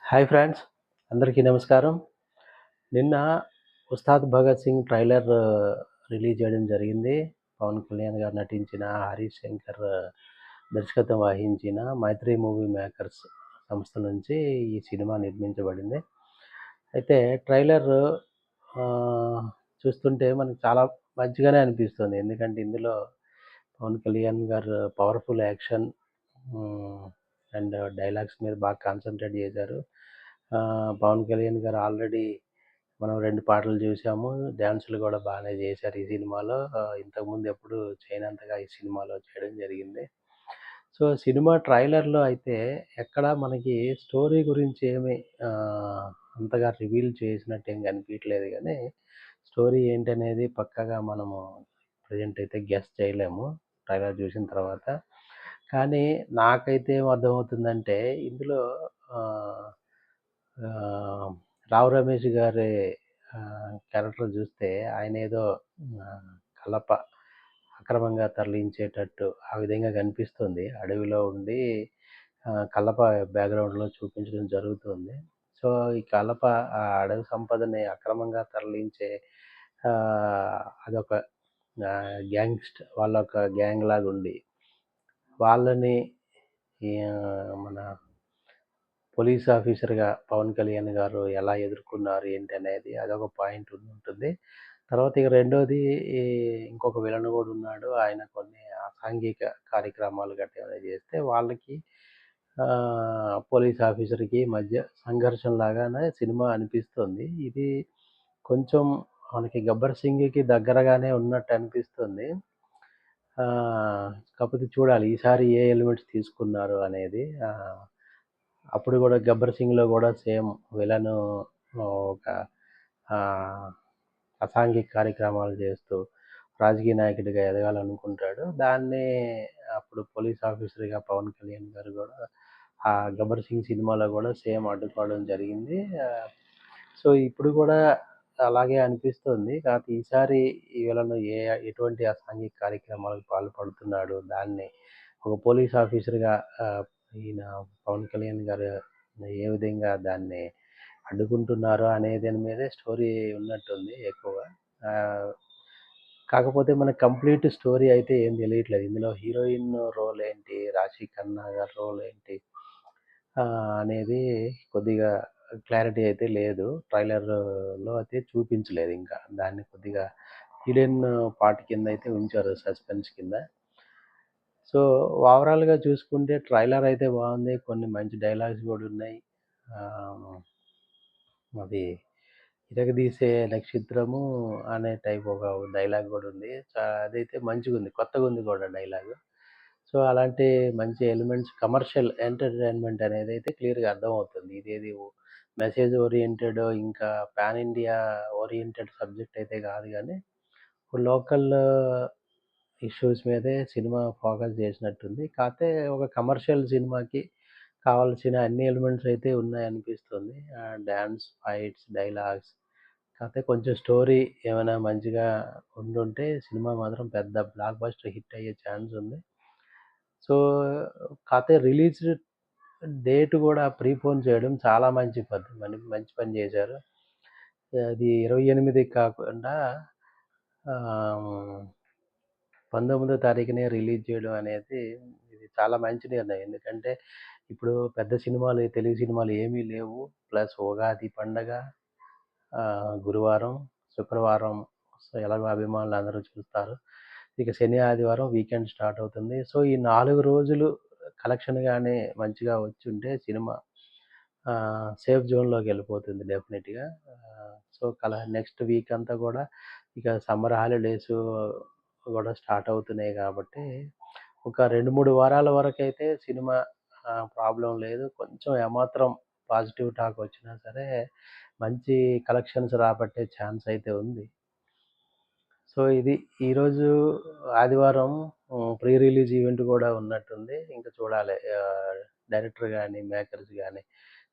Hi friends, అందరికీ నమస్కారం. నిన్న 'ఉస్తాద్ భగత్ సింగ్' ట్రైలర్ రిలీజ్ చేయడం జరిగింది. పవన్ కళ్యాణ్ గారు నటించిన, హరీష్ శంకర్ దర్శకత్వం వహించిన 'మైత్రి మూవీ మేకర్స్' సంస్థ నుంచి ఈ సినిమా నిర్మించబడింది. అయితే ట్రైలర్ ఆహ్, చూస్తుంటే మనకు చాలా మంచిగానే అనిపిస్తుంది. ఎందుకంటే ఇందులో పవన్ కళ్యాణ్ గారు పవర్‌ఫుల్ యాక్షన్ హ్మ్. అండ్ డైలాగ్స్ మీద బాగా కాన్సంట్రేట్ చేశారు. పవన్ కళ్యాణ్ గారు ఆల్రెడీ మనం 2 పాటలు చూసాము. డాన్సులు గూడా బానే చేశారు ఈ సినిమాలో. ఇంతకుముందు ఎప్పుడు చేయనంతగా ఈ సినిమాలో చేయడం జరిగింది. సో, సినిమా ట్రైలర్‌లో అయితే ఎక్కడ మనకి స్టోరీ గురించి ఏమి ఆహ్, అంతగా రివీల్ చేసినట్టు ఏం కనిపియట్లేదు గానీ, స్టోరీ ఏంటనేది పక్కాగా మనము ప్రెజెంట్ అయితే గెస్ చేయలేము ట్రైలర్ చూసిన తర్వాత. కానీ నాకైతే ఏం అర్థమవుతుందంటే ఇందులో ఆహ్, ఆహ్, 'రావు రమేష్' గారి క్యారెక్టర్ చూస్తే ఆయనేదో ఆహ్, కలప అక్రమంగా తరలించేటట్టు ఆ విధంగా కనిపిస్తుంది. అడవిలో ఉండి కలప బ్యాక్‌గ్రౌండ్‌లో చూపించడం జరుగుతుంది. సో, ఈ కలప అడవి సంపదని అక్రమంగా తరలించే అదొక వాళ్ళొక గ్యాంగ్ లాగుండి వాళ్ళని మన పోలీస్ ఆఫీసర్‌గా పవన్ కళ్యాణ్ గారు ఎలా ఎదుర్కొన్నారు ఏంటనేది అదొక పాయింట్ ఉండుంటుంది. తర్వాత ఇక రెండోది ఈ ఇంకొక విలన్ గూడా ఉన్నాడు. ఆయన కొన్ని అసాంఘిక కార్యక్రమాలు గట్టా ఏమైనా చేస్తే వాళ్ళకి పోలీస్ ఆఫీసర్‌కి మధ్య సంఘర్షణ లాగానే సినిమా అనిపిస్తుంది. ఇది కొంచెం మనకి 'గబ్బర్ సింగ్‌కి' దగ్గరగానే ఉన్నట్టు అనిపిస్తుంది. కాకపోతే చూడాలి ఈసారి ఏ ఎలిమెంట్స్ తీసుకున్నారు అనేది. అప్పుడు గూడా 'గబ్బర్ సింగ్‌లో' గూడా సేమ్ విలను ఒక ఆహ్, అసాంఘిక కార్యక్రమాలు చేస్తూ రాజకీయ నాయకుడిగా ఎదగాలనుకుంటాడు. దాన్ని అప్పుడు పోలీస్ ఆఫీసర్‌గా పవన్ కళ్యాణ్ గారు గూడా 'గబ్బర్ సింగ్' సినిమాలో గూడా సేమ్ అడ్డుకోవడం జరిగింది. సో, ఇప్పుడు గూడా అలాగే అనిపిస్తుంది. కాపోతే ఈసారి ఈ విలను ఎటువంటి అసాంఘిక కార్యక్రమాలకు పాల్పడుతున్నాడు, దాన్ని ఒక పోలీస్ ఆఫీసర్‌గా ఆహ్, ఈయన పవన్ కళ్యాణ్ గారు ఏ విధంగా దాన్ని అడ్డుకుంటున్నారు అనే దాని మీదే స్టోరీ ఉన్నట్టుంది ఎక్కువగా. ఆహ్, కాకపోతే మనకు కంప్లీట్ స్టోరీ అయితే ఏం తెలియట్లేదు. ఇందులో హీరోయిన్ రోల్ ఏంటి? రాశి ఖన్నా గారి రోల్ ఏంటి? అనేది కొద్దిగా క్లారిటీ అయితే లేదు. ట్రైలర్‌లో అయితే చూపించలేదింకా. దాన్ని కొద్దిగా హిడెన్ పార్ట్ కిందయితే ఉంచారు సస్పెన్స్ కింద. సో, ఓవరాల్‌గా చూసుకుంటే ట్రైలర్ అయితే బావుంది. కొన్ని మంచి డైలాగ్స్ గూడా ఉన్నాయి. ఆహ్, అది 'ఇరగదీసే నక్షత్రము' అనే టైప్ ఒక డైలాగ్ గూడా ఉంది. అదైతే మంచిగుంది. కొత్తగుంది గూడా డైలాగు. సో, అలాంటి మంచి ఎలిమెంట్స్ కమర్షియల్ ఎంటర్‌టైన్‌మెంట్ అనేదైతే క్లియర్‌గా అర్థమవుతుంది. ఇదేది మెసేజ్ ఓరియెంటెడ్ ఇంకా పాన్ ఇండియా ఓరియెంటెడ్ సబ్జెక్ట్ అయితే గాదు గానీ, లోకల్ ఇష్యూస్ మీదే సినిమా ఫోకస్ జేసినట్టుంది. కాతే ఒక కమర్షియల్ సినిమాకి కావాల్సిన అన్ని ఎలిమెంట్స్ అయితే ఉన్నాయనిపిస్తుంది. డాన్స్, ఫైట్స్, డైలాగ్స్ కాతే కొంచెం స్టోరీ ఏమైనా మంచిగా ఉండుంటే సినిమా మాత్రం పెద్ద బ్లాక్ బస్టర్ హిట్ అయ్యే ఛాన్స్ ఉంది. సో, కాతే రిలీజ్ డేట్ గూడా ప్రీపోన్ చేయడం చాలా మంచి మంచి పని జేశారు. అది 28 కాకుండా ఆహ్, 19 తారీఖునే రిలీజ్ చేయడం అనేది ఇది చాలా మంచి నిర్ణయం. ఎందుకంటే ఇప్పుడు పెద్ద సినిమాలు తెలుగు సినిమాలు ఏమీ లేవు. ప్లస్ ఉగాది పండగ గురువారం, శుక్రవారం సో, ఎలాగో అభిమానులందరూ చూస్తారు. ఇక శని, ఆదివారం వీకెండ్ స్టార్ట్ అవుతుంది. సో, ఈ 4 రోజులు కలెక్షన్ గాని మంచిగా వచ్చుంటే సినిమా సేఫ్ జోన్‌లోకెళ్ళిపోతుంది డెఫినిట్‌గా. సో, నెక్స్ట్ వీక్ అంతా గూడా ఇక సమ్మర్ హాలిడేసు గూడా స్టార్ట్ అవుతున్నాయి గాబట్టి, ఒక 2, 3 వారాల వరకైతే సినిమా ప్రాబ్లమ్ లేదు. కొంచెం ఏమాత్రం పాజిటివ్ టాక్ వచ్చినా సరే, మంచి కలెక్షన్స్ రాబట్టే ఛాన్స్ అయితే ఉంది. సో, ఇది ఈరోజు ఆదివారం ప్రీ రిలీజ్ ఈవెంట్ గూడా ఉన్నట్టుంది. ఇంక చూడాలి. డైరెక్టర్ గాని, మేకర్స్ గాని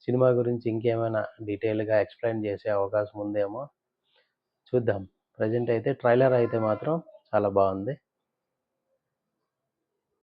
సినిమా గురించి ఇంకేమైనా డీటెయిల్‌గా ఎక్స్‌ప్లెయిన్ చేసే అవకాశం ఉందేమో చూద్దాం. ప్రెజెంట్ అయితే ట్రైలర్ అయితే మాత్రం చాలా బావుంది.